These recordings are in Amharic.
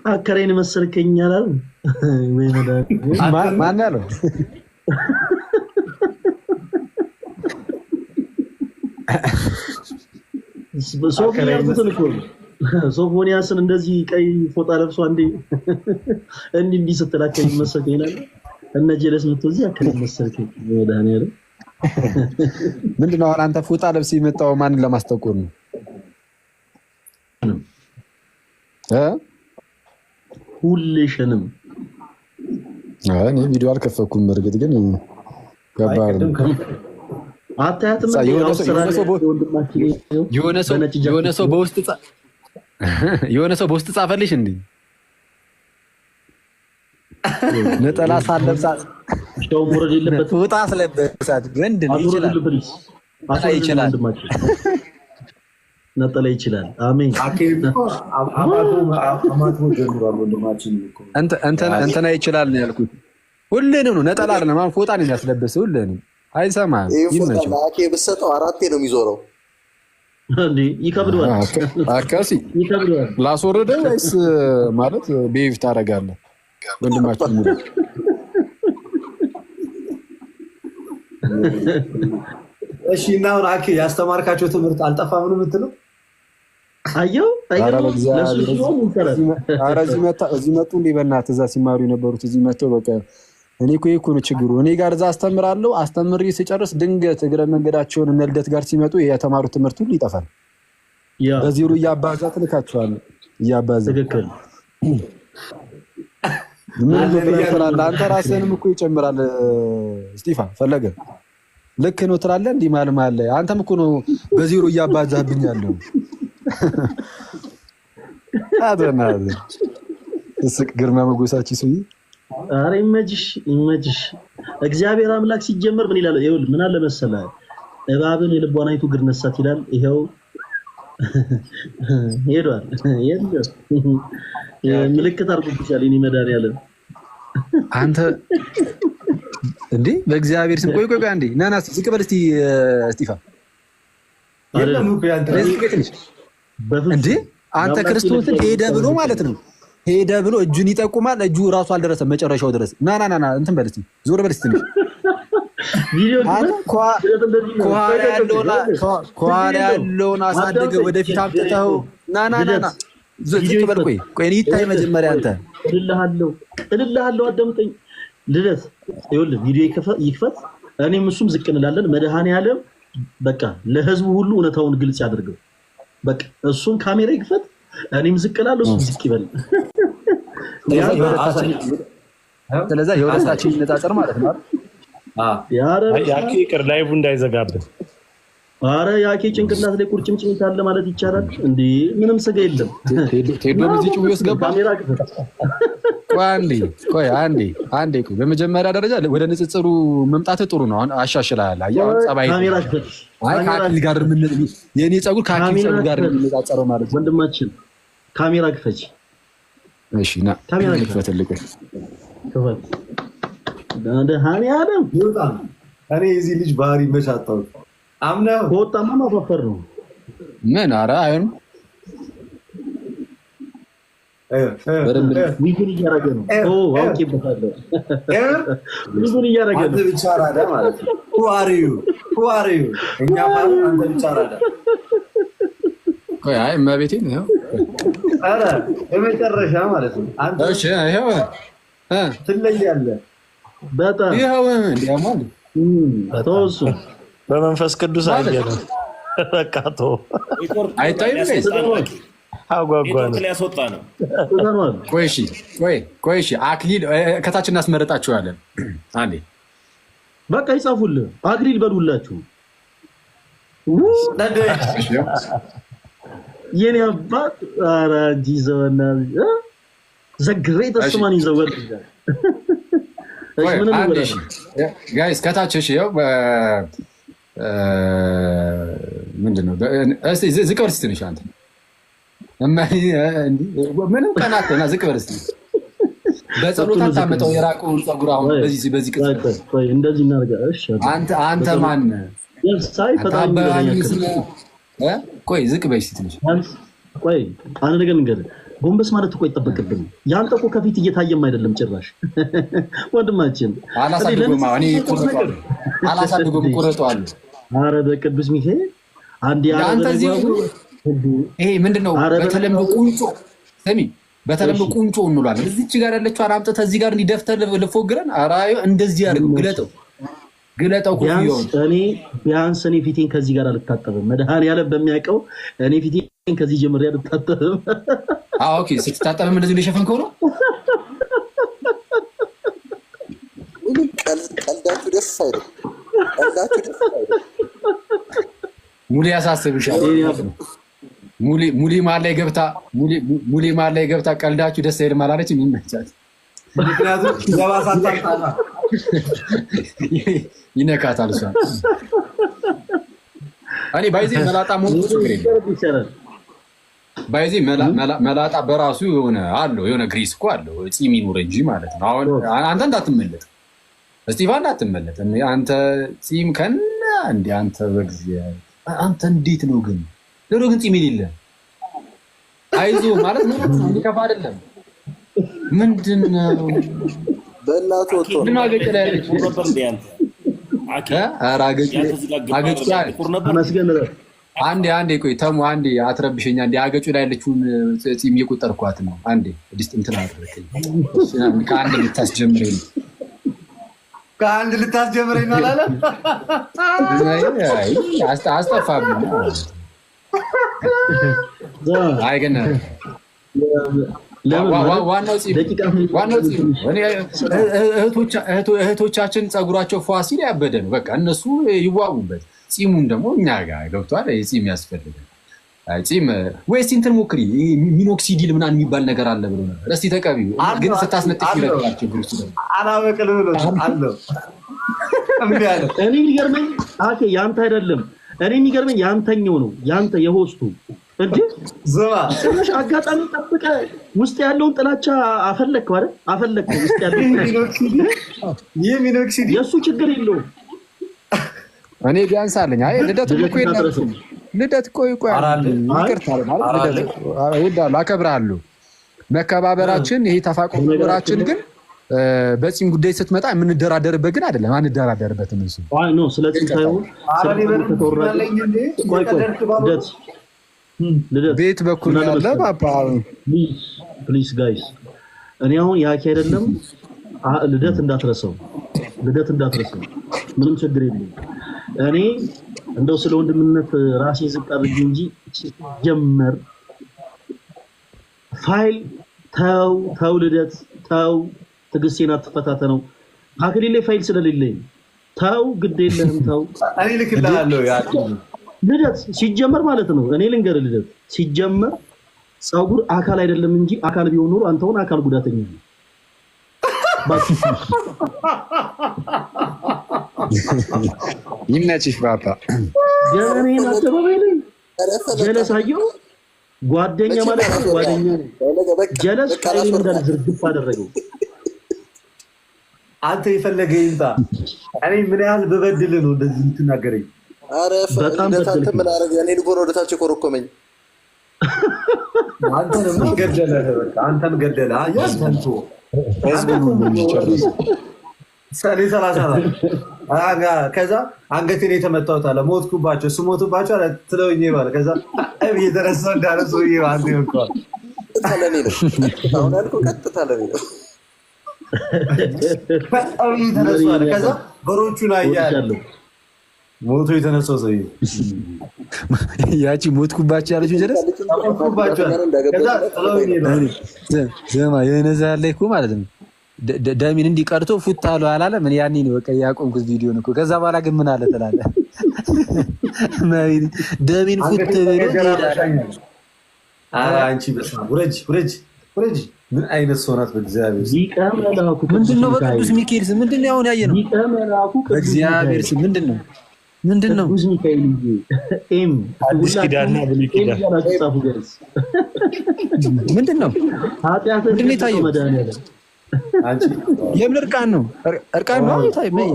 አከራይን መሰልከኝ አላል ወይ ማን ያለው ሶፎንያስን እንደዚህ ቀይ ፎጣ ለብሶ አንዴ እንዲህ ስትላከኝ መሰልከኝ ይላል እና ጀለስ መጥቶ እዚህ አከራይ መሰልከኝ ወዳኔ አይደል ምንድነው አንተ ፎጣ ለብስ የመጣው ማንን ለማስተቆር ነው ሁሌሽንም እኔ ቪዲዮ አልከፈኩም በርግጥ ግን ገባር አታያትም የሆነ ሰው በውስጥ ጻፈልሽ እንዴ ነጠላ ሳለብሳት ሻው ሞረድ የለበት ፎጣ ስለበሳት ወንድ ነው ይችላል ነጠላ ይችላል አሜን አማቶ ጀምሯል ወንድማችን እኮ እንትና ይችላል ነው ያልኩት ሁሌንም ነው ነጠላ አይደለም ማን ፎጣ ነው የሚያስለብሰው ሁሌንም አይሰማም ይመችው አኬ በሰጠው አራቴ ነው የሚዞረው እንዴ ይከብደዋል አካሲ ይከብደዋል ላስወረደው ወይስ ማለት ቤቭ ታረጋለህ ወንድማችን ሙሉ እሺ እና አሁን አኬ ያስተማርካቸው ትምህርት አልጠፋም ነው የምትለው አየው እዚህ መጡ እንዴ በእናትህ እዛ ሲማሩ የነበሩት እዚህ መጥተው በቃ እኔ እኮ ነው ችግሩ እኔ ጋር እዛ አስተምራለሁ አስተምሪ ሲጨርስ ድንገት እግረ መንገዳቸውን መልደት ጋር ሲመጡ የተማሩት ትምህርት ሁሉ ይጠፋል በዚሩ ያባዛ ትልካቸዋለህ ያባዛ ትክክል አንተ ራስህንም እኮ ይጨምራል ስቲፋ ፈለገ ልክ ነው ትላለህ እንዴ ማልማለ አንተም እኮ ነው በዚሩ ያባዛብኛለሁ አደናለ እስቅ ግርማ መጎሳቺ ሰው አሬ ይመጅሽ እግዚአብሔር አምላክ ሲጀመር ምን ይላል ይኸውልህ ምን አለ መሰለህ እባብን የልቧን አይቶ ግር ነሳት ይላል ይሄው ሄዷል ምልክት አድርጎብሻል እኔ መድኃኒዓለም አንተ እንዴ በእግዚአብሔር ስም ቆይ አንዴ ናና ዝቅ በል እስቲ ስቲፋ የለም እኮ ያንተ እንዴ አንተ ክርስቶስን ሄደ ብሎ ማለት ነው ሄደ ብሎ እጁን ይጠቁማል እጁ ራሱ አልደረሰም መጨረሻው ድረስ ና እንትን በል እስቲ ዞር በል እስቲ ቪዲዮ ኳላ ያለውን አሳደገ ወደፊት አምጥተው ና ዝቅ በል ቆይ እኔ ይታይ መጀመሪያ አንተ እልልሃለሁ አዳምጠኝ ልደት ይኸውልህ ቪዲዮ ይክፈት እኔም እሱም ዝቅ እንላለን መድኃኒዓለም በቃ ለህዝቡ ሁሉ እውነታውን ግልጽ ያድርገው በቃ እሱም ካሜራ ይክፈት እኔም ዝቅ እላለሁ እሱም ዝቅ ይበል ስለዛ የወደሳችን ይነጻጸር ማለት ነው ያኬ ቅር ላይቭ እንዳይዘጋብን አረ ያኬ ጭንቅላት ላይ ቁርጭምጭሚት አለ ማለት ይቻላል እንዴ ምንም ስጋ የለም ቴዶ በዚህ ጭው ያስገባ ካሜራ ክፈት ቆይ አንዴ በመጀመሪያ ደረጃ ወደ ንጽጽሩ መምጣት ጥሩ ነው አሁን አሻሽላል አያው ጸባይ ካሜራ ክፈት ካኪል ጋር ምን የኔ ጸጉር ካኪል ጸጉር ጋር የሚነጻጸረው ማለት ወንድማችን ካሜራ ክፈች እሺ ና ካሜራ ክፈትልኝ ክፈት ሃኒ አደም ይወጣ እኔ እዚህ ልጅ ባህሪ መቻጣው አምና ወጣማ ማፈፈር ነው ምን አረ አይሆን ዊጉን እያረገ ነው አውቄበታለሁ ዊጉን እያረገ ነው አንተ ብቻ አራዳ ማለት ነው who are you እኛ ማለት አንተ ብቻ አራዳ ቆይ አይ ማቤቴ ነው አረ የመጨረሻ ማለት ነው አንተ እሺ ይሄው ትለያለህ በጣም ይሄው እንዲያማል ተወሱ በመንፈስ ቅዱስ አይደለም በቃቶ አይታይም አጓጓን ያስወጣ ነው ቆይ እሺ አክሊል ከታች እናስመረጣችኋለን አንዴ በቃ ይጻፉልህ አክሊል በሉላችሁ የኔ አባት አራ ጂዞና ዘግሬት አስማን ይዘወል እሺ ምንም ነው ጋይስ ከታች እሺ ያው ምንድነው እስቲ ዝቅ በል እስቲ አንተ ምንም ቀናትና ዝቅ በል እስቲ በጸሎት አታመጣው የራቀውን ጸጉር አሁን በዚህ ቅጽበት ቆይ እንደዚህ እናርጋ እሺ አንተ ማን ሳይ ፈጣሪ ቆይ ዝቅ በይ እስቲ ትንሽ ቆይ አንድ ነገር ንገር ጎንበስ ማለት እኮ አይጠበቅብንም። ያንተ እኮ ከፊት እየታየም አይደለም ጭራሽ ወንድማችን። አላሳድጎም ቁረጠዋለሁ። ኧረ በቅዱስ ሚካኤል አንድ አንተ ይሄ ምንድነው? በተለምዶ ቁንጮ ስሚ፣ በተለምዶ ቁንጮ እንሏለን። እዚች ጋር ያለችው አምጥተህ እዚህ ጋር እንዲደፍተር ልፎግረን። ኧረ እንደዚህ አድርግ፣ ግለጠው ቢያንስ እኔ ፊቴን ከዚህ ጋር አልታጠብም። መድኃኒዓለም በሚያውቀው እኔ ፊቴን ከዚህ ጀምሬ አልታጠብም። ኦኬ፣ ስትታጠብም እንደዚህ ሊሸፈንከው ነው። ቀልዳችሁ ደስ አይደል? ሙሌ ያሳስብሻል። ሙሌ ማል ላይ ገብታ ቀልዳችሁ ደስ አይልም አላለች። የሚመቻት ምክንያቱም ይነካታል። እሷ እኔ ባይዜ መላጣ ሞት ችግር የለም። ባይዜ መላጣ በራሱ የሆነ ግሪስ እኮ አለው። ፂም ይኑር እንጂ ማለት ነው። አሁን አንተ እንዳትመለጥ፣ እስጢፋን እንዳትመለጥ። አንተ ፂም ከና እንደ አንተ በእግዚአብሔር አንተ እንዴት ነው ግን ለሮ ግን ፂም የሌለ አይዞ ማለት ነው። እንዲከፋ አይደለም። ምንድነው በእናቱ ወጥቶ ምንድነው አገጭ ላይ ያለች አንዴ ቆይ ተሙ አንዴ አትረብሸኛ። አንዴ አገጩ ላይ ያለችውን ፂም እየቆጠርኳት ነው። አንዴ ዲስት እንትን አደረከኝ። ከአንድ ልታስጀምረኝ ነው አላለ። አስጠፋብኝ። አይ ግን ዋናው እህቶቻችን ፀጉራቸው ፏ ሲል ያበደ ነው። በቃ እነሱ ይዋቡበት። ፂሙን ደግሞ እኛ ጋር ገብቷል። ፂም ያስፈልጋል። ፂም ወይስ እንትን ሞክሪ፣ ሚኖክሲዲል ምናምን የሚባል ነገር አለ ብሎ ነበር። እስቲ ተቀቢው። ግን ስታስነጥፍ ይለቃል። ችግር ውስጥ አላበቅል ብሎ አለው። እኔ የሚገርመኝ ያንተ አይደለም። እኔ የሚገርመኝ ያንተኛው ነው። ያንተ የሆስቱ እንዴ ትንሽ አጋጣሚ ጠብቀህ ውስጥ ያለውን ጥላቻ አፈለግከው አይደል? አፈለግከው ውስጥ ያለውን ሚኖክሲዲል የእሱ ችግር የለውም። እኔ ቢያንስ አለኝ። አይ ልደት እኮ የለም። ልደት እኮ ይቅርታ ማለት ልደት እወዳለሁ፣ አከብርሃለሁ። መከባበራችን ይሄ ተፋቆራችን ግን በፂም ጉዳይ ስትመጣ የምንደራደርበት ግን አይደለም። አንደራደርበትም። እሱ አይ ኖ ስለዚህ ታየው ቤት በኩል ያለ ፓፓ ፕሊዝ ጋይስ፣ እኔ አሁን ያኪ አይደለም። ልደት እንዳትረሰው፣ ምንም ችግር የለም። እኔ እንደው ስለ ወንድምነት ራሴ ዝቅ አድርጌ እንጂ ጀመር ፋይል ተው ልደት ተው፣ ትዕግስቴን አትፈታተነው። አክሊሌ ፋይል ስለሌለኝ ተው፣ ግድ የለህም ተው። እኔ ልክልሃለሁ ያ ልደት ሲጀመር ማለት ነው። እኔ ልንገር ልደት ሲጀመር ፀጉር አካል አይደለም እንጂ አካል ቢሆን ኖሮ አንተውን አካል ጉዳተኛ ነው። ይመችሽ ባባ። ገበሬን አደባባይ ላይ ጀለሳየው ጓደኛ ማለት ነው። ጓደኛ ነው። ጀለስ ቃሌን እንዳለ ዝርግፍ አደረገው። አንተ የፈለገ ይምጣ። እኔ ምን ያህል በበድል ነው እንደዚህ የምትናገረኝ? አረ ፈንደታንተ ምን አረገ? እኔ ልጎን ወደታች ኮረኮመኝ። አንተንም ገደለ። በቃ አንተን ገደለ። አያንተንቶ ሰኔ 30 ከዛ አንገቴን የተመታሁት አለ። ሞትኩባቸው ስሞትባቸው አለ ትለውኝ ይባል። ከዛ እየተነሳ እንዳለ ሰውዬ አንተ ይልኳል። ታለኔ ነው አሁን አልኩ። ቀጥታ ለኔ ነው በጣም እየተነሳ አለ። ከዛ በሮቹ ላይ ያለ ሞቶ የተነሳው ሰውዬ ያቺ ሞትኩባቸው ያለችው ጀለስ ሞትኩባቸው። ከዛ ትለውኝ ይባል ዘማ የነዛ ያለ እኮ ማለት ነው። ደሚን እንዲቀርቶ ፉት አለው አላለ። ምን ያኔ ነው በቃ ያቆምኩት ቪዲዮ ነው እኮ። ከዛ በኋላ ግን ምን አለ ትላለህ? ደሚን ፉት ብሎ ይሄዳል። ኧረ አንቺ በስመ አብ ውረጅ። ምን አይነት ሰው ናት? በእግዚአብሔር ይቀመላኩ ምንድነው? በቅዱስ ሚካኤል ስም ምንድነው? አሁን ያየነው ይቀመላኩ በእግዚአብሔር ስም ምንድነው? ቅዱስ ሚካኤል ኤም አዲስ ኪዳንና ብሉይ ኪዳን ምንድነው? ኃጢአት ምንድነው የታየው? መድኃኒዓለም አንቺ የምን እርቃን ነው? እርቃን ነው ታየው።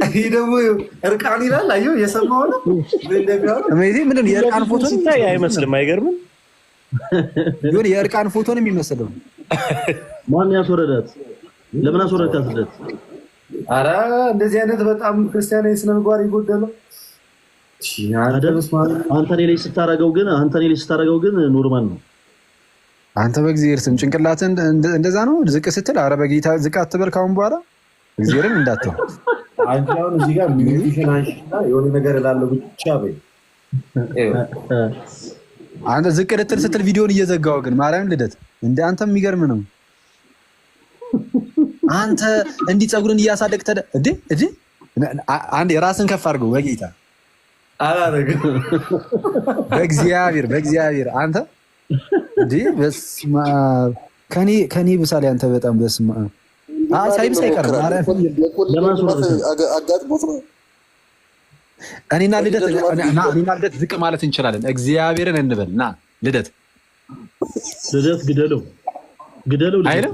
ይሄ ደግሞ እርቃን ይላል። አየሁ የሰማው ነው። ምንድነው የእርቃን ፎቶ ሲታይ አይመስልም? አይገርምም? ይሁን የእርቃን ፎቶ ነው የሚመስለው። ማን ያስወረዳት? ለምን አስወረዳት? ልደት ኧረ እንደዚህ አይነት በጣም ክርስቲያናዊ ስነ ምግባር የጎደለው አንተ እኔ ላይ ስታረገው ግን ኖርማል ነው። አንተ በእግዚአብሔር ስም ጭንቅላትን እንደዛ ነው ዝቅ ስትል፣ ኧረ በጌታ ዝቅ አትበል ካሁን በኋላ እግዚአብሔርን እንዳትል። አንቺ አሁን እዚህ ጋር ሚሽን አንሺና የሆነ ነገር እላለሁ ብቻ በይ። አንተ ዝቅ ልትል ስትል ቪዲዮን እየዘጋው ግን ማርያም ልደት እንደ አንተ የሚገርም ነው። አንተ እንዲህ ፀጉርን እያሳደግ እንዴ አንዴ ራስን ከፍ አድርገው በጌታ አላረግም። በእግዚአብሔር አንተ እንዴ በስመ አብ ከኔ ብሳሌ አንተ በጣም በስመ አብ ሳይብስ አይቀርም። አጋጥሞት ነው። እኔና ልደት ዝቅ ማለት እንችላለን። እግዚአብሔርን እንበል ና ልደት ግደለው አይደል?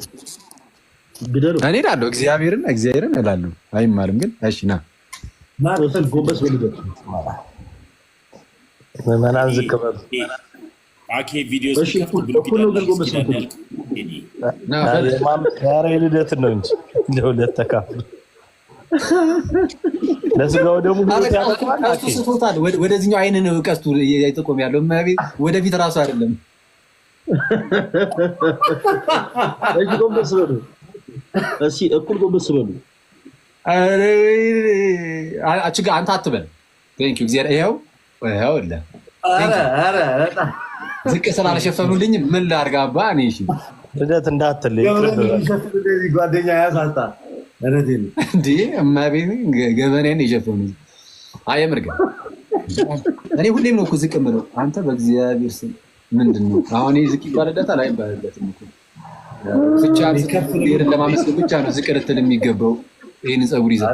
እኔ እላለሁ እግዚአብሔርን እላለሁ። አይማልም ግን እሺ ና ጎንበስ በልደት ምዕመናን ዝቅ በሉ። አኬ ቪዲዮ ዛሬ ልደትን ነው እንጂ ለሁለት ተካፍሎ ለስጋው ደግሞ ስቶታል። ወደዚህኛው አይን ነው ቀስቱ እየጠቆም ያለው ወደፊት እራሱ አይደለም። እሺ ጎንበስ በሉ። እሺ እኩል ጎንበስ በሉ። አንተ አትበል። ቴንክ ዩ እግዚአብሔር ይኸው ዝቅ ስላልሸፈኑልኝ ምን ላድርግ አባ እኔ እሺ ልደት እንዳትል ጓደኛ ያሳጣ እንዴ እማቤት ገበኔን የሸፈኑ አየምር ግን እኔ ሁሌም ነው እኮ ዝቅ የምለው። አንተ በእግዚአብሔር ስም ምንድን ነው አሁን ዝቅ ይባልለታል አይባልለትም እኮ ብቻ እግዚአብሔርን ለማመስገን ብቻ ነው ዝቅ ልትል የሚገባው። ይህን ፀጉር ይዘህ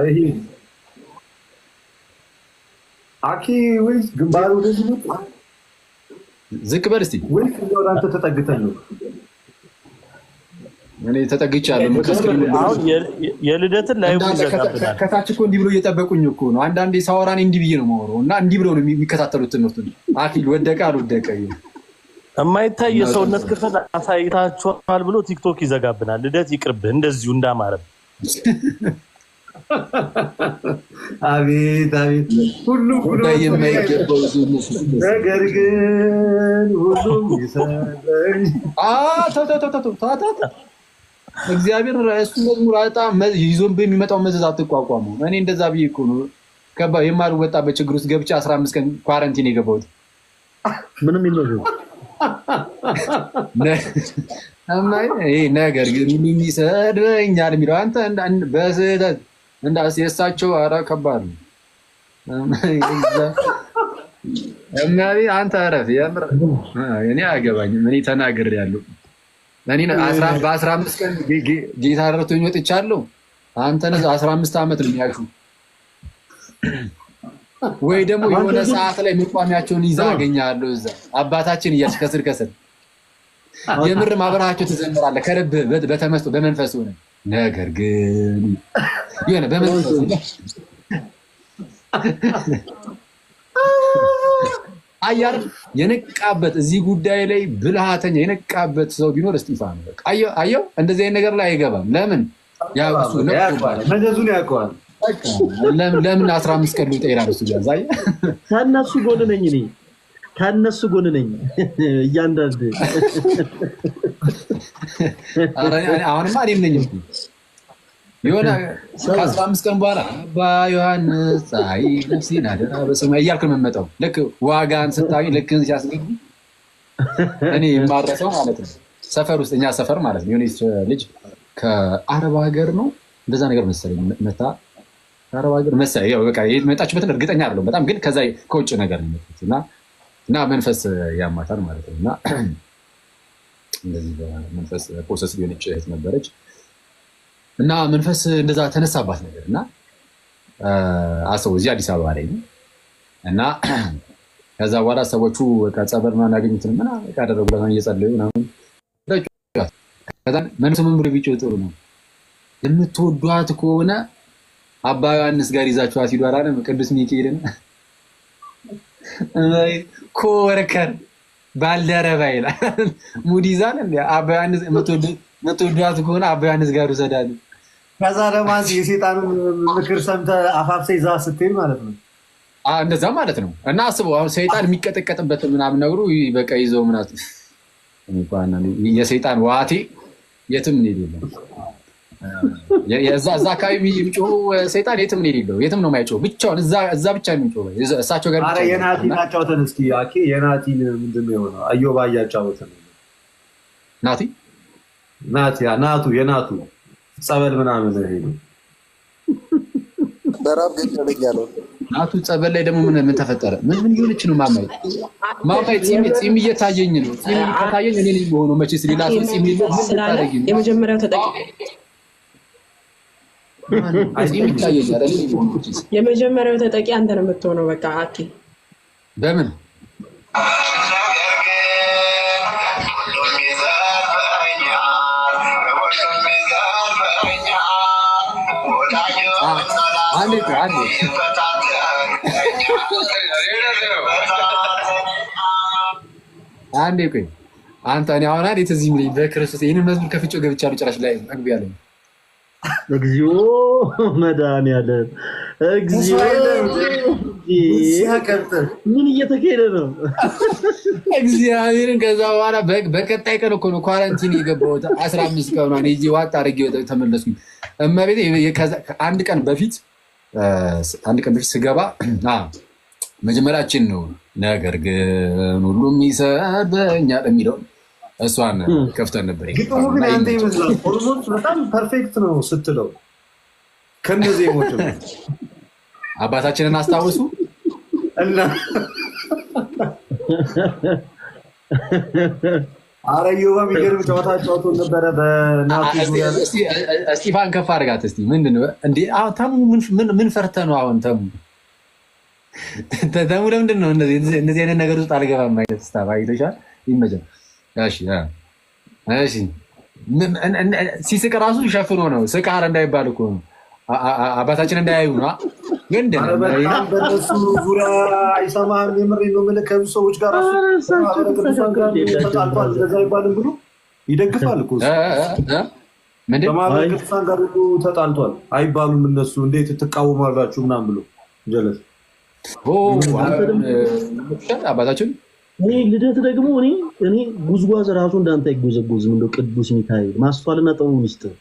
አኪ ወይ ግንባሩ ወደዚህ ነው ዝቅ በል እስኪ ወይ ወደ አንተ ተጠግተህ ነው። እኔ ተጠግቻለሁ። አሁን የልደትን ላይ ይዘጋብናል። ከታች እኮ እንዲህ ብሎ እየጠበቁኝ እኮ ነው። አንዳንዴ ሳወራኔ እንዲህ ብዬ ነው የማወራው እና እንዲህ ብለው ነው የሚከታተሉት ትምህርቱን። አኪል ወደቀ አልወደቀ የማይታይ የሰውነት ክፍል አሳይታችኋል ብሎ ቲክቶክ ይዘጋብናል። ልደት ይቅርብህ እንደዚሁ እንዳማረብ። አቤት ሁሉም የማይገባው ነገር ግን ሁሉም ይሰጠኝ እግዚአብሔር እሱ መዝሙር በጣም ይዞብህ የሚመጣው መዘዝ አትቋቋሙ። እኔ እንደዛ ብዬ እኮ ነው የማልወጣበት ችግር ውስጥ ገብቼ 15 ቀን ኳረንቲን የገባሁት። ምንም ይመዘዝ ይሄ ነገር ግን ሁሉም ይሰድበኛል የሚለው አንተ በስህተት እንዳስየሳቸው ኧረ ከባድ ነው። አንተ አረፍ የምር እኔ አያገባኝም። እኔ ተናግሬያለሁ። እኔ በ15 ቀን ጌታ ረድቶኝ ወጥቻለሁ። አንተ 15 ዓመት ነው የሚያሹ ወይ ደግሞ የሆነ ሰዓት ላይ መቋሚያቸውን ይዛ አገኛለሁ። እዛ አባታችን እያልሽ ከስር የምር ማብራቸው ትዘምራለህ ከልብህ በተመስጦ በመንፈስ ሆነ። ነገር ግን የሆነ በመንፈስ አያር የነቃበት እዚህ ጉዳይ ላይ ብልሃተኛ የነቃበት ሰው ቢኖር እስጢፋኖስ ነው። አየው እንደዚህ አይነት ነገር ላይ አይገባም። ለምን ያውሱ ነው መዘዙን ያውቀዋል። ለምን 15 ቀን ልውጣ ይላል እሱ ጋር ዛይ ከነሱ ጎን ነኝ እያንዳንዱ አሁንማ እኔም ነኝ እኮ የሆነ ከ15 ቀን በኋላ አባ ዮሐንስ ፀሐይ ነፍሴን አደራ በሰማይ እያልክ ነው የምመጣው። ልክ ዋጋን ስታገኝ ልክ ሲያስገቡ እኔ የማረሰው ማለት ነው። ሰፈር ውስጥ እኛ ሰፈር ማለት ነው የሆነች ልጅ ከአረብ ሀገር ነው እንደዛ ነገር መሰለኝ መታ ከአረብ ሀገር መሰለኝ ያው በቃ የመጣችበትን እርግጠኛ አይደለሁም በጣም ግን ከዛ ከውጭ ነገር ነው የመጣችው እና መንፈስ ያማታል ማለት ነው። እና እንደዚህ በመንፈስ ፕሮሰስ ሊሆነች እህት ነበረች እና መንፈስ እንደዛ ተነሳባት ነገር እና አሰው እዚህ አዲስ አበባ ላይ ነው እና ከዛ በኋላ ሰዎቹ ጸበል ምናምን ያገኙትን ምናምን ያደረጉ ለማን እየጸለዩ ምናምን ከዛ መንፈስ ምን ብሎ ቢጮህ ጥሩ ነው የምትወዷት ከሆነ አባ ዮሐንስ ጋር ይዛችኋት ሂዱ አላለም ቅዱስ ሚካኤልን ኮወርከር ባልደረባ ይላል። ሙድ ይዛል እንደ አባ ዮሐንስ መተወዳት ከሆነ አባ ዮሐንስ ጋር ወሰዳል። ከዛ ደግሞ የሴጣኑን ምክር ሰምተህ አፋፍሰህ ይዛ ስትሄድ ማለት ነው። እንደዛ ማለት ነው። እና አስበው አሁን ሰይጣን የሚቀጠቀጥበት ምናምን ነገሩ በቃ ይዘው ምናምን የሰይጣን ዋቴ የትም ነው የሌለው። እዛ አካባቢ የሚጮኸው ሰይጣን የትም ነው የሌለው። የትም ነው የማይጮኸው፣ ብቻውን እዛ ብቻ ነው የሚጮኸው እሳቸው ጋር። ኧረ የናቲን አጫውተን እስኪ አኬ። የናቲን ምንድን ነው የሆነው? አዮባ እያጫወተን ናቱ የናቱ ጸበል ምናምን ሄዱ በራብ ገደለኝ ያለው ናቱ ጸበል ላይ ደግሞ ምን ተፈጠረ? ምን ይሆንች ነው ማማይ ጺም እየታየኝ ነው። ጺም ከታየኝ እኔ ነኝ የምሆነው። መቼስ ሌላ ሰው ጺም የለው። የመጀመሪያው ተጠቂ የመጀመሪያው ተጠቂ አንተ ነው የምትሆነው። በቃ አኪ በምን አንዴ ቆይ አንተ እኔ አሁን አይደል እዚህ ምን በክርስቶስ ይሄንን መዝሙር ከፍቼው ገብቻለሁ። ጭራሽ ላይ መግቢያ ላይ እግዚኦ መድኃኒዓለም እግዚኦ ምን እየተካሄደ ነው? እግዚአብሔርን ከዛ በኋላ በቀጣይ ቀን እኮ ነው ኳረንቲን የገባሁት። 15 ቀን ነው እዚህ ዋጣ አድርጌ ተመለስኩኝ። እመቤቴ አንድ ቀን በፊት ስገባ መጀመሪያችን ነው ነገር ግን ሁሉም ይሰበኛል የሚለው እሷን ከፍተን ነበር። ግጥሙ ግን አንተ ይመስላል ኦልሞስት በጣም ፐርፌክት ነው ስትለው ከነዚህ ሞት አባታችንን አስታውሱ እና ኧረ ዮባ የሚገርም ጨዋታ ጫውቶ ነበረ በናቱ ዙሪያ። እስጢፋን ከፍ አድርጋት እስኪ። ምንድን ነው እንዴ አሁን ተሙ ምን ፈርተህ ነው አሁን? ተሙ ለምንድን ነው እነዚህ አይነት ነገር ውስጥ አልገባም አይነት ስታፍ አይተሻል? ይመጀል እሺ ሲስቅ ራሱ ሸፍኖ ነው። ስቃር እንዳይባል እኮ ነው። አባታችን እንዳያዩ ነው። ግን በእነሱ ዙሪያ አይሰማህም። የምሬን ነው የምልህ። ከብዙ ሰዎች ጋር ተጣልቷል እንደዛ አይባልም ብሎ ይደግፋል እኮ ከማህበረ ቅዱሳን ጋር ሁሉ ተጣልቷል አይባሉም እነሱ። እንዴት ትቃወማላችሁ ምናምን ብሎ ጀለስ አባታችን ልደት ደግሞ እኔ ጉዝጓዝ ራሱ እንዳንተ አይጎዘጎዝም። እንደው ቅዱስ ሚካኤል ማስተዋልና ጥበብ ሚስጥር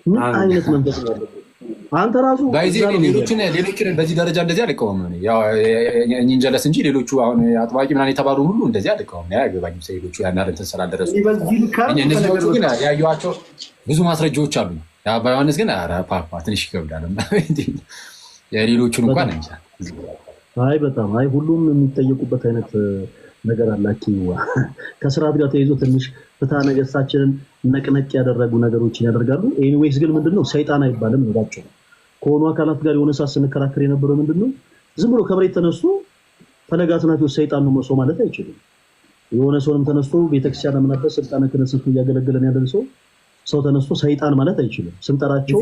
ምን አይነት መንፈስ ነው ያለው? አንተ ራሱ ሌሎችን በዚህ ደረጃ እንደዚህ አልቀወምም። ያው እኔን ጀለስ እንጂ ሌሎቹ አሁን አጥባቂ ምናምን የተባሉ ሁሉ እንደዚህ አልቀወምም። ያገባኝ ሌሎቹ ያን አይደል ስላልደረሱ እነዚህ ግን ያዩዋቸው ብዙ ማስረጃዎች አሉ። አባ ዮሐንስ ግን ኧረ ፓፓ ትንሽ ይከብዳል። የሌሎቹን እንኳን እንጃ። አይ በጣም አይ ሁሉም የሚጠየቁበት አይነት ነገር አላችሁ። ከስርዓት ጋር ተይዞ ትንሽ ፍትሐ ነገሥታችንን ነቅነቅ ያደረጉ ነገሮችን ያደርጋሉ። ኤኒዌይስ ግን ምንድነው ሰይጣን አይባልም ነው ከሆኑ አካላት ጋር የሆነ ሰዓት ስንከራከር የነበረው ምንድነው ዝም ብሎ ከመሬት ተነስቶ ፈለገ አትናቴዎስ ሰይጣን ነው መስሎ ማለት አይችልም። የሆነ ሰውንም ተነስቶ ቤተክርስቲያን ለምናበት ስልጣነ ክህነት እያገለገለን ያለን ሰው ተነስቶ ሰይጣን ማለት አይችልም። ስንጠራቸው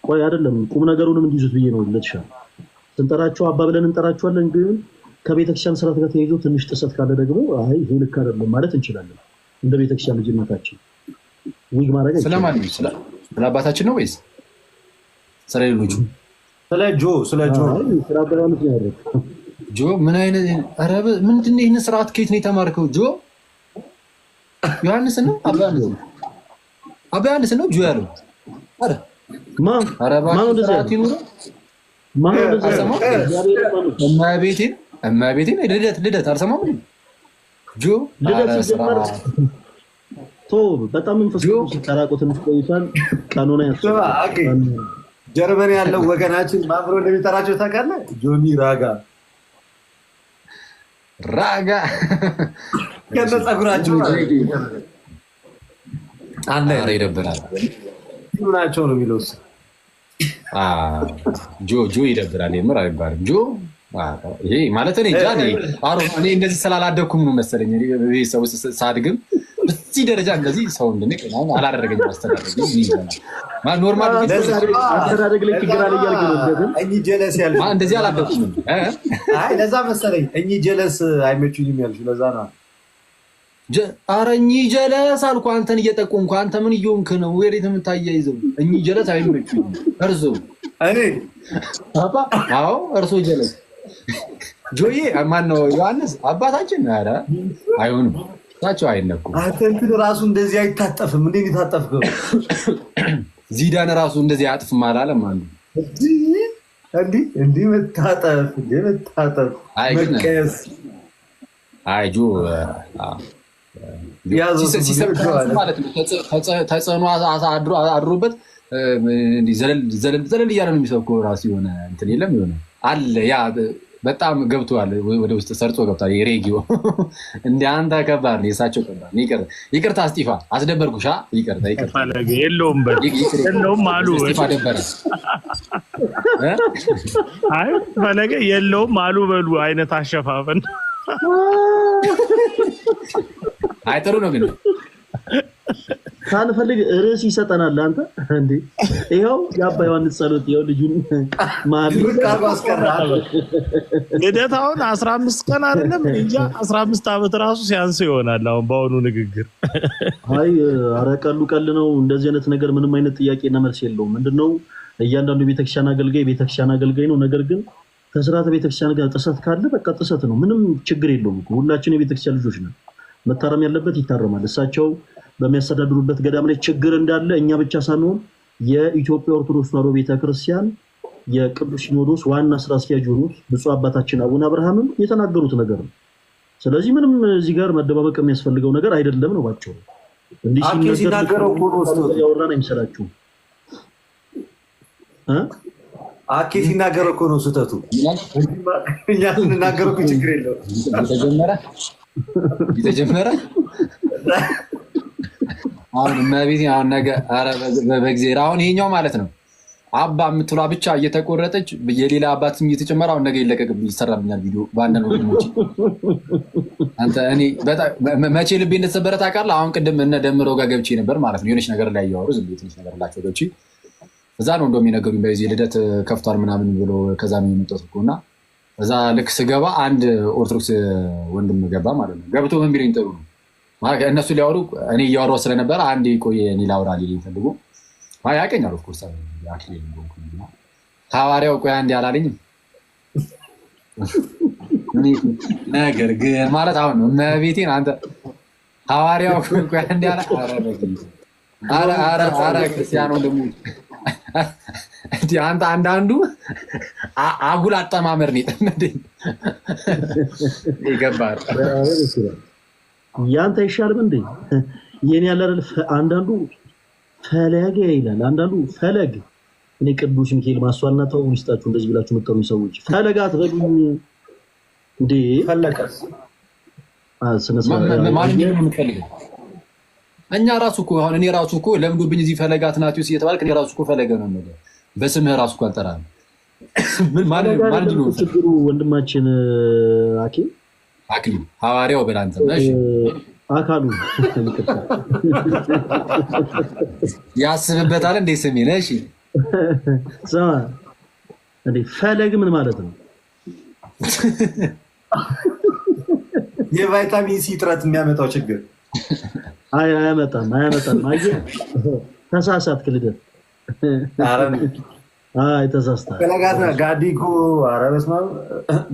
ቆይ አይደለም ቁም ነገሩንም እንዲይዙት ብዬ ነው ለተሻለ ስንጠራቸው አባ ብለን እንጠራቸዋለን። ግን ከቤተክርስቲያን ስርዓት ጋር ተይዞ ትንሽ ጥሰት ካለ ደግሞ አይ ይሄ ልክ አይደለም ማለት እንችላለን። እንደ ቤተክርስቲያን ልጅነታችን ዊግ ማድረግ ስለማን ነው? ስለ አባታችን ነው ወይስ ስለ ሌሎቹ? ስለ ጆ ምን አይነት አረብ ምንድን ነው? ይሄን ስርዓት ከየት ነው የተማርከው? ጆ ዮሐንስ ነው አባ ዮሐንስ ነው ጆ ያለው? አረ ማን ስርዓት ይኑር እመቤቴን ልደት አልሰማም። ጆ በጣም መንፈስ ሲጠራቁትን ቆይቷል። ቀኑና ጀርመን ያለው ወገናችን ማብሮ እንደሚጠራቸው ታውቃለህ? ጆኒ ራጋ ከነ ፀጉራቸው አለ ይደብራል ናቸው ነው የሚለው ጆ ይደብራል። የምር አይባልም ጆ ይሄ ማለት እኔ እኔ እንደዚህ ስላላደኩም ነው መሰለኝ። ሰው ሳድግም በዚህ ደረጃ እንደዚህ ሰው እንድንቅ አላደረገኝም። አስተዳደግ ኖርማል አስተዳደግ ላይ ችግር አለ እያልክ ነው። እኚህ ጀለስ ያልሽ እንደዚህ አላደኩም። አይ ለዛ መሰለኝ እኚህ ጀለስ አይመቹኝም ያልሽ ለዛ ነው። ኧረ እኚህ ጀለስ አልኩ አንተን እየጠቆምኩ አንተ ምን እየሆንክ ነው? ወዴት የምታያይዘው? እኚህ ጀለስ አይመቹኝም። እርሶ እኔ አዎ እርሶ ጀለስ ጆዬ ማነው ዮሐንስ አባታችን? ኧረ አይሆንም ናቸው አይነኩም። አንተ እንትን ራሱ እንደዚህ አይታጠፍም። እንዴት ይታጠፍከው? ዚዳን ራሱ እንደዚህ አያጥፍም አላለም አንዱ። እንዲህ መታጠፍ መቀስ አይ ጆ ማለት ነው። ተጽዕኖ አድሮበት ዘለል እያለ ነው የሚሰብከው። ራሱ የሆነ እንትን የለም የሆነ አለ ያ በጣም ገብቷል፣ ወደ ውስጥ ሰርጾ ገብቷል። የሬጊዮ እንደ አንተ ከባድ ነው፣ የእሳቸው ከባድ ነው። ይቅርታ እስጢፋ አስደበርኩሻ። ይቅርታ የለውም የለውም አሉ እስጢፋ ደበረ። አይ ፈለገ የለውም አሉ በሉ አይነት አሸፋፈን። አይ ጥሩ ነው ግን ሳንፈልግ ርዕስ ይሰጠናል። አንተ እንዴ ይኸው የአባ ዮሐንስ ጸሎት ይኸው ልጁን ልደታውን 15 ቀን አይደለም እንጂ 15 ዓመት ራሱ ሲያንስ ይሆናል አሁን በአሁኑ ንግግር። አይ ኧረ ቀሉ ቀል ነው። እንደዚህ አይነት ነገር ምንም አይነት ጥያቄና መልስ የለውም። ምንድነው እያንዳንዱ ቤተክርስቲያን አገልጋይ ነው። ነገር ግን ከስርዓተ ቤተክርስቲያን ጋር ጥሰት ካለ በቃ ጥሰት ነው፣ ምንም ችግር የለውም። ሁላችን የቤተክርስቲያን ልጆች ነን። መታረም ያለበት ይታረማል። እሳቸው በሚያስተዳድሩበት ገዳም ላይ ችግር እንዳለ እኛ ብቻ ሳንሆን የኢትዮጵያ ኦርቶዶክስ ተዋሕዶ ቤተክርስቲያን የቅዱስ ሲኖዶስ ዋና ስራ አስኪያጅ የሆኑት ብፁዕ አባታችን አቡነ አብርሃምም የተናገሩት ነገር ነው። ስለዚህ ምንም እዚህ ጋር መደባበቅ የሚያስፈልገው ነገር አይደለም ነው ባጭሩ። እንዲህ ሲናገረው ያወራን አይመስላችሁም? አኬ ሲናገረው እኮ ነው ስህተቱ። እኛ ስንናገረው እኮ ችግር የለውም። የተጀመረ አሁን እመቤቴ አሁን ነገ ኧረ በእግዚአብሔር አሁን ይሄኛው ማለት ነው አባ የምትሏ ብቻ እየተቆረጠች የሌላ አባትም እየተጨመረ አሁን ነገ ይሰራብኛል ቪዲዮ በአንዳንድ ወንድሞች። አንተ እኔ መቼ ልቤ እንደተሰበረ ታውቃለህ? አሁን ቅድም እነ ደምረው ጋር ገብቼ ነበር ማለት ነው። የሆነች ነገር ላይ እያወሩ ዝም ብዬ ትንሽ ነገር ላቸው ገብቼ እዛ ነው እንደውም የነገሩኝ በዚህ ልደት ከፍቷል ምናምን ብሎ ከዛ ነው የመጣሁት እኮ እና እዛ ልክ ስገባ አንድ ኦርቶዶክስ ወንድም ገባ ማለት ነው። ገብቶ ምን ቢለኝ ጥሩ ነው እነሱ ሊያወሩ እኔ እያወራሁ ስለነበረ አንዴ ቆይ እኔ ላውራ ሊለኝ ፈልጎ ያውቀኛል። ኦፍኮርስ ሐዋርያው ቆይ አንዴ አላለኝም። ነገር ግን ማለት አሁን ነው እመቤቴን አንተ ሐዋርያው ቆይ አንዴ አረ ክርስቲያኖ ደግሞ አንተ አንዳንዱ አጉል አጠማመር ነው የጠመደኝ። ይገባል ያንተ አይሻልም እንዴ? የኔ ያለ አይደል አንዳንዱ ፈለገ ይላል፣ አንዳንዱ ፈለግ። እኔ ቅዱስ ሚካኤል ማስዋልና ተው ይስጣችሁ። እንደዚህ ብላችሁ መጣው ሰዎች ፈለጋ አትበሉኝ እንዴ። ፈለቀስ ማን ነው የምትፈልገው? እኛ ራሱ እኮ አሁን እኔ ራሱ እኮ ለምዶብኝ እዚህ ፈለጋ አትናቴዎስ እየተባልክ እኔ ራሱ እኮ ፈለገ ነው የምልህ። በስምህ ራሱ እኮ አልጠራህም። ምን ማለት ነው ችግሩ? ወንድማችን አክሊሉ ሐዋርያው በላንተ ነሽ አካሉ ያስብበታል እንዴ ስሜ ነሽ ሰማ እንዴ ፈለግ ምን ማለት ነው? የቫይታሚን ሲ እጥረት የሚያመጣው ችግር አያመጣም። አየህ ተሳሳትክ ልደት። ተሳስተሃል። ፈለጋት ጋዲ እኮ ኧረ በስመ አብ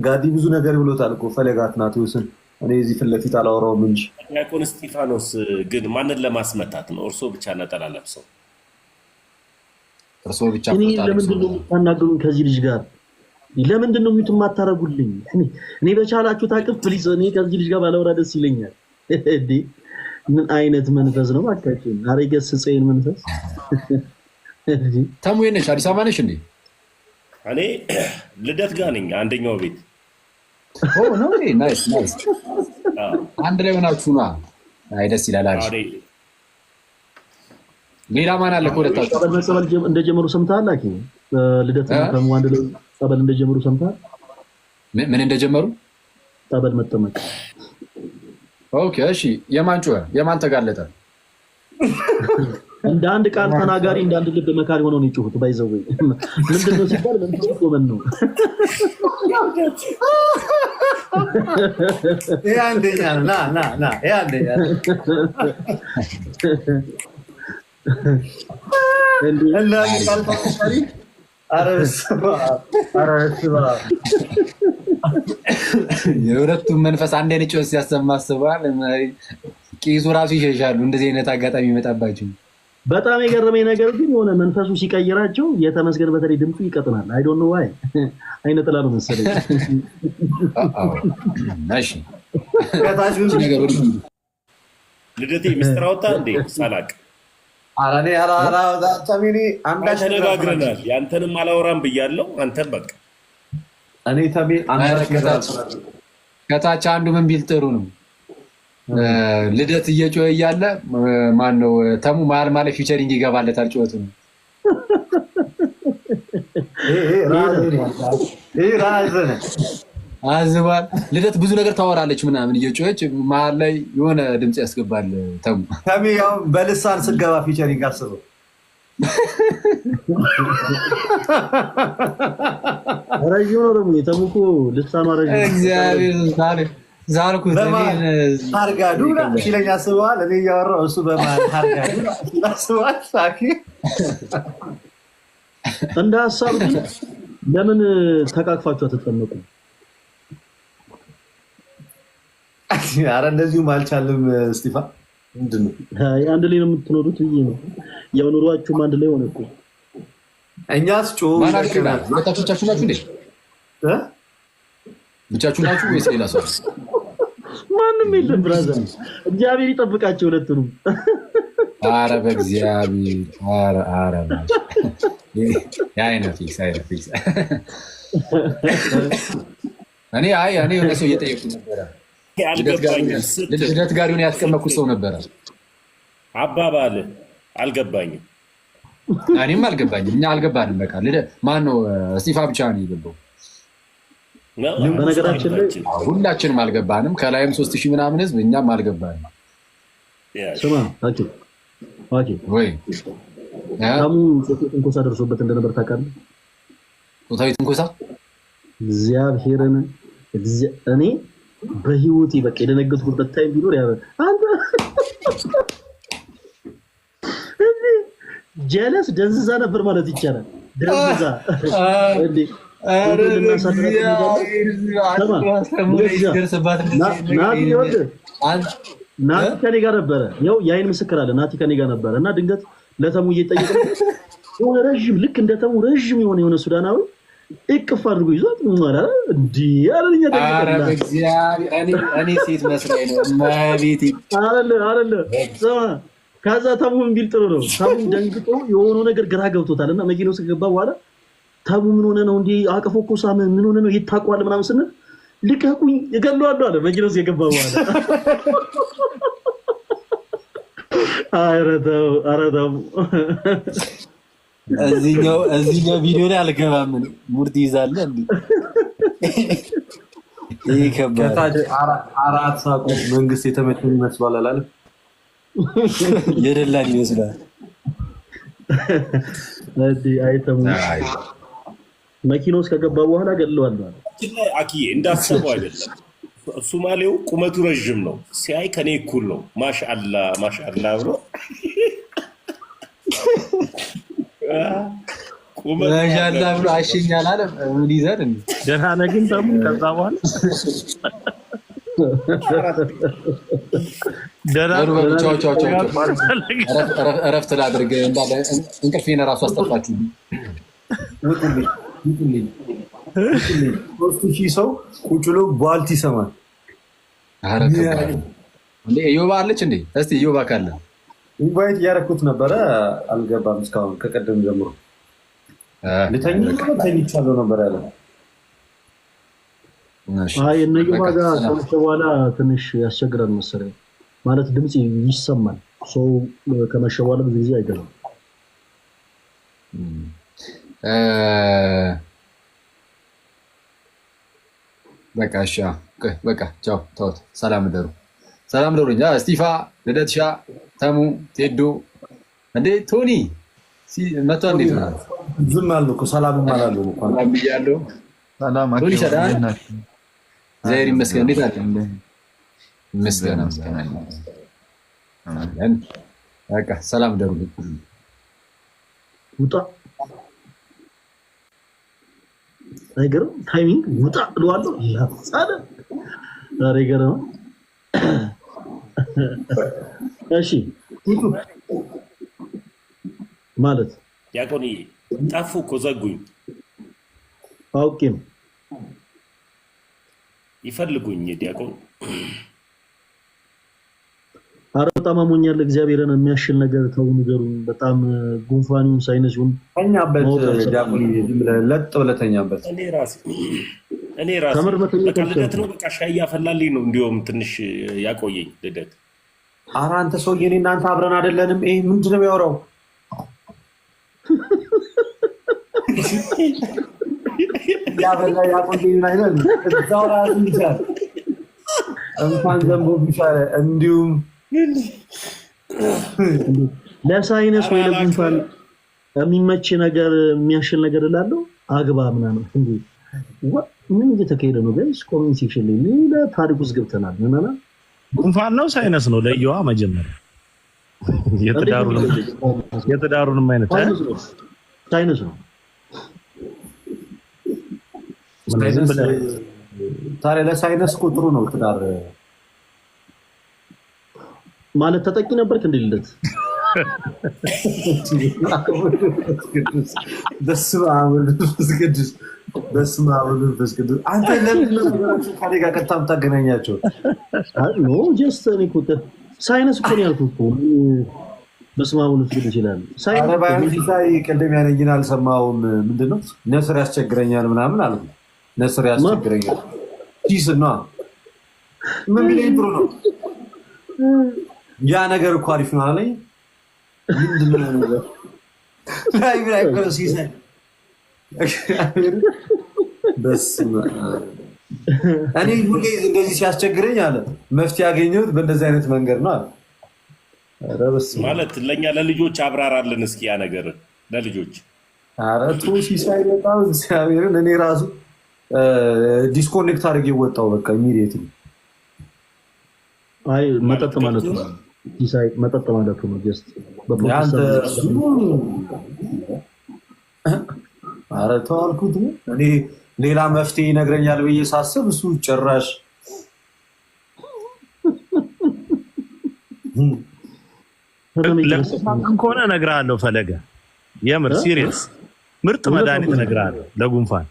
ጋዲ ብዙ ነገር ብሎታል እኮ ፈለጋት ናቴዎስን። እኔ እዚህ ፊት ለፊት አላወራውም እንጂ ዲያቆን እስጢፋኖስ ግን ማንን ለማስመታት ነው? እርሶ ብቻ ነጠላ ለብሰው እርሶ ብቻ እኔ ለምንድን ነው የምታናግሩኝ ከዚህ ልጅ ጋር? ለምንድን ነው የሚቱ የማታረጉልኝ? እኔ በቻላችሁ ታቅፍ ፕሊዝ። እኔ ከዚህ ልጅ ጋር ባላወራ ደስ ይለኛል። ምን አይነት መንፈስ ነው ባካችን? ኧረ ገስጸኝ መንፈስ። ተሙ ነሽ አዲስ አበባ ነሽ እንዴ? እኔ ልደት ጋር ነኝ አንደኛው ቤት። ነው ናይስ። አንድ ላይ ሆናችሁ ነው። አይ ደስ ይላል። ሌላ ማን አለ? ሁለታችሁ ጸበል እንደጀመሩ ሰምተሃል? አኪ ልደት ተሙ አንድ ላይ ጸበል እንደጀመሩ ሰምተሃል? ምን እንደጀመሩ? ጸበል መጠመቅ። ኦኬ እሺ። የማን ጮኸ? የማን ተጋለጠ? እንደ አንድ ቃል ተናጋሪ እንደ አንድ ልብ መካሪ ሆነው ነው የጮሁት። ባይዘው ምንድነው ሲባል መንፈሱ ቆመን ነው። ይሄ አንደኛ ና ይሄ አንደኛ እንደ አንድ ቃል ተናጋሪ የሁለቱም መንፈስ አንድ አይነት ጮህ ሲያሰማ አስበዋል። ቄሱ ራሱ ይሸሻሉ እንደዚህ አይነት አጋጣሚ ይመጣባቸው። በጣም የገረመኝ ነገር ግን የሆነ መንፈሱ ሲቀይራቸው የተመስገን በተለይ ድምፁ ይቀጥናል። አይ ዶንት ኖ ዋይ አይነ ጥላ ነው መሰለኝ። እሺ ልደቴ ምስጢር አውጣ እንዴ ሳላቅ አራኔ ተሚኒ አንዳች ተነጋግረናል። ያንተንም አላወራም ብያለሁ። አንተም በቃ እኔ ተሚ አንዳች ከታች አንዱ ምን ቢል ጥሩ ነው። ልደት እየጮኸ እያለ ማነው ተሙ መሀል ማለት ፊቸሪንግ ይገባለታል። ጮኸቱ ነው አዝባል። ልደት ብዙ ነገር ታወራለች ምናምን እየጮኸች መሀል ላይ የሆነ ድምፅ ያስገባል። ተሚ ያው በልሳን ስገባ ፊቸሪንግ አስበው። ረጅም ነው ደግሞ የተሙ እኮ ልሳኗ ረጅም። እግዚአብሔር ዛልኩት ታርጋዱ ሲለኝ አስበዋል። እኔ እያወራሁ እሱ በማለት ታርጋዱ አስበዋል። ሳኪ እንደ ሀሳብ ለምን ተቃቅፋችሁ አትጠመቁ? ኧረ እንደዚሁም አልቻልም። እስጢፋ ምንድን ነው አንድ ላይ ነው የምትኖሩት ብዬ ነው። ያው ኑሯችሁም አንድ ላይ ሆነ እኮ። እኛስ ብቻችሁ ናችሁ እንዴ? ብቻችሁ ናችሁ ወይስ ሌላ ሰው? ማንም የለም ብራዘር። እግዚአብሔር ይጠብቃቸው ሁለቱንም። ኧረ በእግዚአብሔር ኧረ የአይነት ፊክስ እኔ የሆነ ሰው እየጠየቁ ነበረ። ልደት ጋር ሆነ ያስቀመጥኩት ሰው ነበረ። አባባል አልገባኝም። እኔም አልገባኝም። እኛ አልገባንም። በቃ ማነው እስጢፋ ብቻ ነው የገባው። በነገራችን ላይ ሁላችንም አልገባንም። ከላይም 3000 ምናምን ህዝብ፣ እኛም አልገባንም። ስማ ኦኬ ወይ ታሙ ትንኮሳ ደርሶበት እንደነበር ታውቃለህ? ጾታዊ ትንኮሳ እግዚአብሔርን እኔ በህይወቴ በቃ የደነገጥኩበት ታይም ቢኖር አንተ ጀለስ ደንዝዛ ነበር ማለት ይቻላል። ደንዝዛ እንዴ ናቲ ከኔ ጋር ነበረ። ያው የአይን ምስክር አለ። ናቲ ከኔ ጋር ነበረ እና ድንገት ለተሙ እየጠየቀ የሆነ ረዥም ልክ እንደ ተሙ ረዥም የሆነ ሱዳናዊ እቅፍ አድርጎ ይዟት ማለት እንዴ አለኛ እኔ ሴት መስለኝ ነው ማቤቴ አለ ሰማ። ከዛ ተሙን ቢል ጥሩ ነው። ተሙ ደንግጦ የሆነ ነገር ግራ ገብቶታል እና መኪናው ከገባ በኋላ ተሙ ምን ሆነ ነው እንዴ አቅፎ እኮ ሳመ ምን ሆነ ነው ይታቋል ምናምን ስንል ልቀቁኝ እገለዋለሁ አለ መኪናው የገባ በኋላ። ኧረ ተው እዚህኛው ቪዲዮ ላይ አልገባም። ሙርት ይዛለ እንዴ ይሄ ከባድ አራት ሳቁ መንግስት የተመቸኝ ይመስላል አላለ የደላን ይመስላል። አይተሙ መኪናው ከገባ በኋላ ገለዋለሁ አለ። አኪዬ እንዳሰበው አይደለም። ሶማሌው ቁመቱ ረዥም ነው። ሲያይ ከኔ እኩል ነው። ማሻአላ ብሎ ማሻአላ ብሎ አሽኛል አለ። ምን ይዘን እንዴ ደህና ነህ ግን ተሙ ከዛ በኋላ እረፍት ላድርግ እንዳለ እንቅልፌን እራሱ አስጠፋችሁ። ሶስት ሺህ ሰው ቁጭ ብሎ ቧልት ይሰማል። እዮባ አለች እንዴ? እስኪ እዮባ ካለ ኢንቫይት እያደረኩት ነበረ፣ አልገባም እስካሁን ከቀደም ጀምሮ ተኝቻለሁ ነበር ያለ። እነ እዮባ ጋር ከመሸ በኋላ ትንሽ ያስቸግራል መሰለኝ። ማለት ድምፅ ይሰማል። ሰው ከመሸ በኋላ ብዙ ጊዜ አይገባም። በቃ እሺ፣ በቃ ቻው፣ ተውት። ሰላም ደሩ፣ ሰላም ደሩ። እስጢፋ፣ ልደትሻ፣ ተሙ፣ ቴዶ እንዴ ቶኒ መቶ እንዴት ነው? ዝም አልኩ እኮ ሰላምም አላሉ እኮ ሰላም ብያለሁ። ሰላም ቶኒ አኪ ሰላም ናት። ዘይር ይመስገን። እንዴት አለ? መስገን በቃ ሰላም ደሩ። ውጣ አይገርም? ታይሚንግ ውጣ ብለዋለሁ። ያጻለ ዛሬ ገረመ። እሺ ማለት ዲያቆን ጠፉ እኮ ዘጉኝ። አውቄ ነው ይፈልጉኝ ዲያቆን። ኧረ በጣም አሞኛል። እግዚአብሔርን የሚያሽል ነገር ተው ንገሩኝ። በጣም ጉንፋኑን ሳይነሱን ተኛበት ዲያቆን ለጥ ብለህ ተኛበት። እኔ ራሴ በቃ ልደት ነው በቃ ሻይ እያፈላልኝ ነው። እንዲሁም ትንሽ ያቆየኝ ልደት። ኧረ አንተ ሰውዬ እኔ እናንተ አብረን አይደለንም። ይሄ ምንድን ነው የሚያወራው? ያበላ ያቆየኝ አይደል? እዛው ራሱ ይቻል እንኳን ዘንቦ ቢሻለ እንዲሁም ለሳይነስ ወይ ለጉንፋን የሚመች ነገር የሚያሽል ነገር እላለሁ። አግባ ምናምን እንዴ ምን እየተካሄደ ነው? ጋይስ ኮሜንት ሴክሽን ላይ ሌላ ታሪክ ውስጥ ገብተናል። ምናና ጉንፋን ነው ሳይነስ ነው? ለየዋ መጀመሪያ የትዳሩንም አይነት ሳይነስ ነው። ታዲያ ለሳይነስ ቁጥሩ ነው ትዳር ማለት ተጠቂ ነበርክ እንዴ ልደት? በስመ አብ ወወልድ ወመንፈስ ቅዱስ በስመ አብ ወወልድ ወመንፈስ ቅዱስ። አንተ ለምን ነው ነገራችን ከኔ ጋር ቀጥታ የምታገናኛቸው? ኖ ጀስት እኔ እኮ ሳይነስ እኮ ነው ያልኩህ እኮ። በስመ አብ ወወልድ ወመንፈስ ይላል ሳይነስ። ኧረ ባይሆን ሳይ ቅድም ያለኝን አልሰማሁም። ምንድን ነው ነስር ያስቸግረኛል ምናምን አልኩ። ነስር ያስቸግረኛል ጂስ ነው ምን ቢለኝ ጥሩ ነው። ያ ነገር እኮ አሪፍ ነው አለኝ። ምንድን ነው ነገር ላይ ላይ ሲሰኝ በስመ አብ። እኔ ሁሌ እንደዚህ ሲያስቸግረኝ አለ መፍትሄ ያገኘሁት በእንደዚህ አይነት መንገድ ነው አለ። ኧረ በስመ አብ ማለት ለእኛ ለልጆች አብራራለን እስኪ ያ ነገር ለልጆች። ኧረ ቶ ሲሳይ በጣም እግዚአብሔርን እኔ ራሱ ዲስኮኔክት አድርጌ ወጣሁ በቃ ኢሚዲየትሊ። አይ መጠጥ ማለት ነው ሲሳይ፣ መጠጥ ማለት ነው ጀስት በፕሮፌሰር። ኧረ ተው አልኩት። እኔ ሌላ መፍትሄ ይነግረኛል ብዬ ሳስብ እሱ ጭራሽ ለጉንፋን ከሆነ እነግርሃለሁ ፈለገ፣ የምር ሲሪየስ ምርጥ መድኃኒት እነግርሃለሁ ለጉንፋን።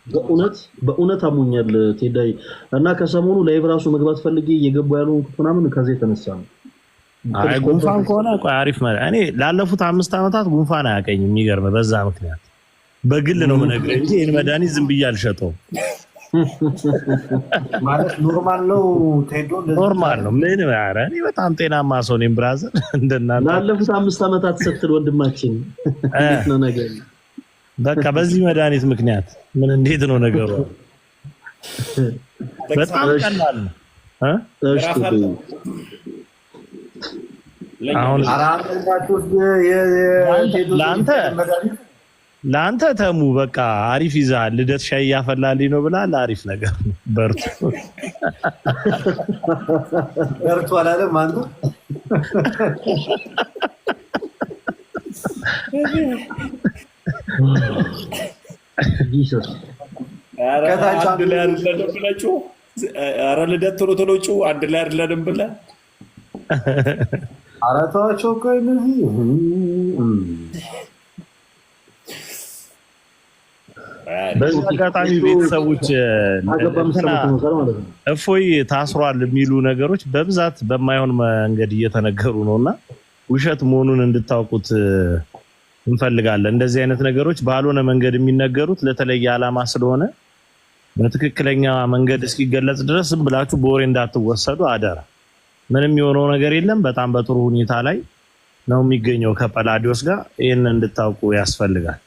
በእውነት አሞኛል ቴዳይ እና ከሰሞኑ ላይቭ ራሱ መግባት ፈልጌ እየገቡ ያልሆንኩት ምናምን ከዚህ የተነሳ ነው። አይ ጉንፋን ከሆነ አሪፍ ማለት እኔ ላለፉት 5 ዓመታት ጉንፋን አያውቀኝም። የሚገርም በዛ ምክንያት በግል ነው የምነግርህ እንጂ ይሄን መድኃኒት ዝም ብዬ አልሸጠውም። ማለት ኖርማል ነው ቴዶ፣ ኖርማል ነው። ምን ኧረ እኔ በጣም ጤናማ ሰው ነኝ ብራዘር። እንደናንተ ላለፉት 5 ዓመታት ስትል ወንድማችን ነው ነገር በቃ በዚህ መድኃኒት ምክንያት ምን እንዴት ነው ነገሩ? በጣም ቀላል ነው። አሁን ለአንተ ተሙ በቃ አሪፍ ይዛል። ልደት ሻይ እያፈላልኝ ነው ብላል። አሪፍ ነገር ነው። በርቱ አላለም አንተ። አንድ ላይ አይደለም ብላችሁ ኧረ ልደት ቶሎ ቶሎ ጩ አንድ ላይ አይደለም ብለህ ኧረ ተዋቸው እኮ እነዚህ በዚህ አጋጣሚ ቤተሰቦች እፎይ ታስሯል የሚሉ ነገሮች በብዛት በማይሆን መንገድ እየተነገሩ ነውና ውሸት መሆኑን እንድታውቁት እንፈልጋለን። እንደዚህ አይነት ነገሮች ባልሆነ መንገድ የሚነገሩት ለተለየ ዓላማ ስለሆነ በትክክለኛ መንገድ እስኪገለጽ ድረስ ዝም ብላችሁ በወሬ እንዳትወሰዱ አደራ። ምንም የሆነው ነገር የለም። በጣም በጥሩ ሁኔታ ላይ ነው የሚገኘው ከጰላዲዮስ ጋር። ይሄን እንድታውቁ ያስፈልጋል።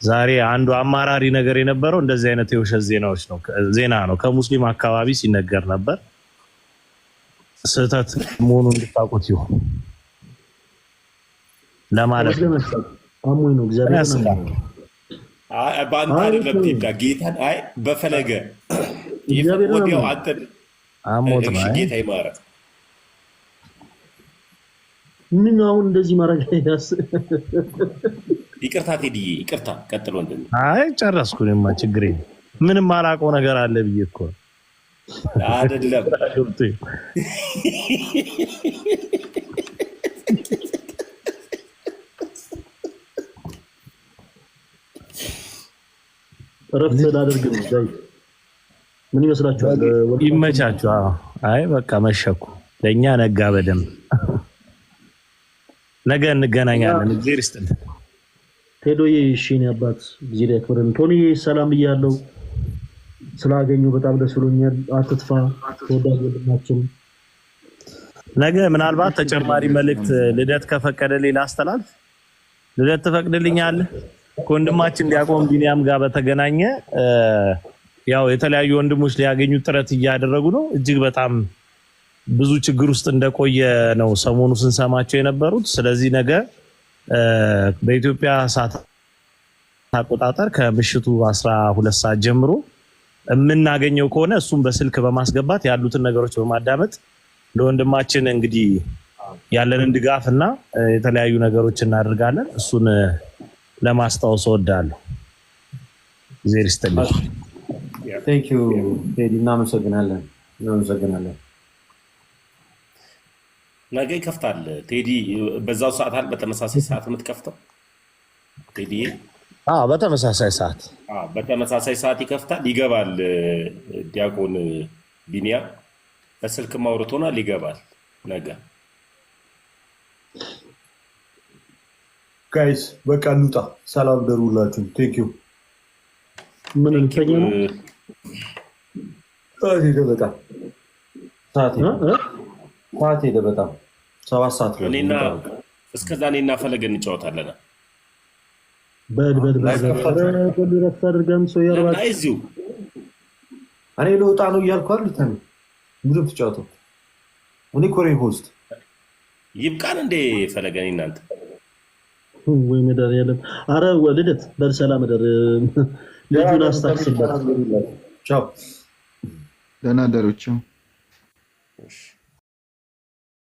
ዛሬ አንዱ አማራሪ ነገር የነበረው እንደዚህ አይነት የውሸት ዜና ነው ከሙስሊም አካባቢ ሲነገር ነበር። ስህተት መሆኑን እንድታውቁት ይሁን። ለማለት አሞኝ ነው እግዚአብሔር ነው። በአንተ አይደለም ጌታን አይ በፈለገ ወዲያው አንተ አሞት ነው ጌታ ይማረ ምን አሁን እንደዚህ ማረግ ያስ ይቅርታ ቴዲዬ ይቅርታ ቀጥሎ እንደነ አይ ጨረስኩኝማ ችግር ምንም አላውቀው ነገር አለ ብዬ እኮ አይደለም ረፍት ላደርግ ነው ዳይ ምን ይመስላችኋል? ይመቻችሁ። አይ በቃ መሸኩ ለኛ ነጋ በደም ነገ እንገናኛለን። እግዚአብሔር ይስጥልን። ቴዶዬ እሺ ነው አባት እግዚአብሔር ያክብረን። ቶኒ ሰላም ብያለሁ። ስላገኘሁ በጣም ደስ ብሎኛል። አትጥፋ ተወዳጅ ወንድማችን። ነገ ምናልባት ተጨማሪ መልእክት ልደት ከፈቀደ ሌላ አስተላልፍ። ልደት ትፈቅድልኛለህ? ከወንድማችን ዲያቆን ቢኒያም ጋር በተገናኘ ያው የተለያዩ ወንድሞች ሊያገኙ ጥረት እያደረጉ ነው። እጅግ በጣም ብዙ ችግር ውስጥ እንደቆየ ነው ሰሞኑ ስንሰማቸው የነበሩት። ስለዚህ ነገ በኢትዮጵያ ሰዓት አቆጣጠር ከምሽቱ 12 ሰዓት ጀምሮ የምናገኘው ከሆነ እሱም በስልክ በማስገባት ያሉትን ነገሮች በማዳመጥ ለወንድማችን እንግዲህ ያለንን ድጋፍና የተለያዩ ነገሮች እናደርጋለን። እሱን ለማስታወስ እወዳለሁ። እግዚአብሔር ይስጥልኝ። ቴንክ ዩ ቴዲ፣ እናመሰግናለን። ነገ ይከፍታል ቴዲ። በዛው ሰዓት አለ በተመሳሳይ ሰዓት የምትከፍተው ቴዲ? በተመሳሳይ ሰዓት በተመሳሳይ ሰዓት ይከፍታል። ይገባል። ዲያቆን ቢኒያም በስልክ ማውርቶናል። ይገባል ነገ። ጋይስ በቃ እንውጣ። ሰላም ደሩላችሁ። ቴንክ ዩ። ምን እንተኛ ነው? ሄደ በጣም ሰዓት ሄደ በጣም 7 ሰዓት ነው። እኔና እስከዛ እኔና ፈለገ እንጫወታለን። ረፍት አድርገን ሰው ያርባል። እዚሁ እኔ ልወጣ ነው እያልኩ አይደል? ምንም ትጫወተው እኔ ኮሬ ሆስት ይብቃን እንደ ፈለገን እናንተ ወይ መዳር ያለም። አረ ልደት በሰላም መዳር ልጁን አስታክስበት። ቻው ደህና ደሮች።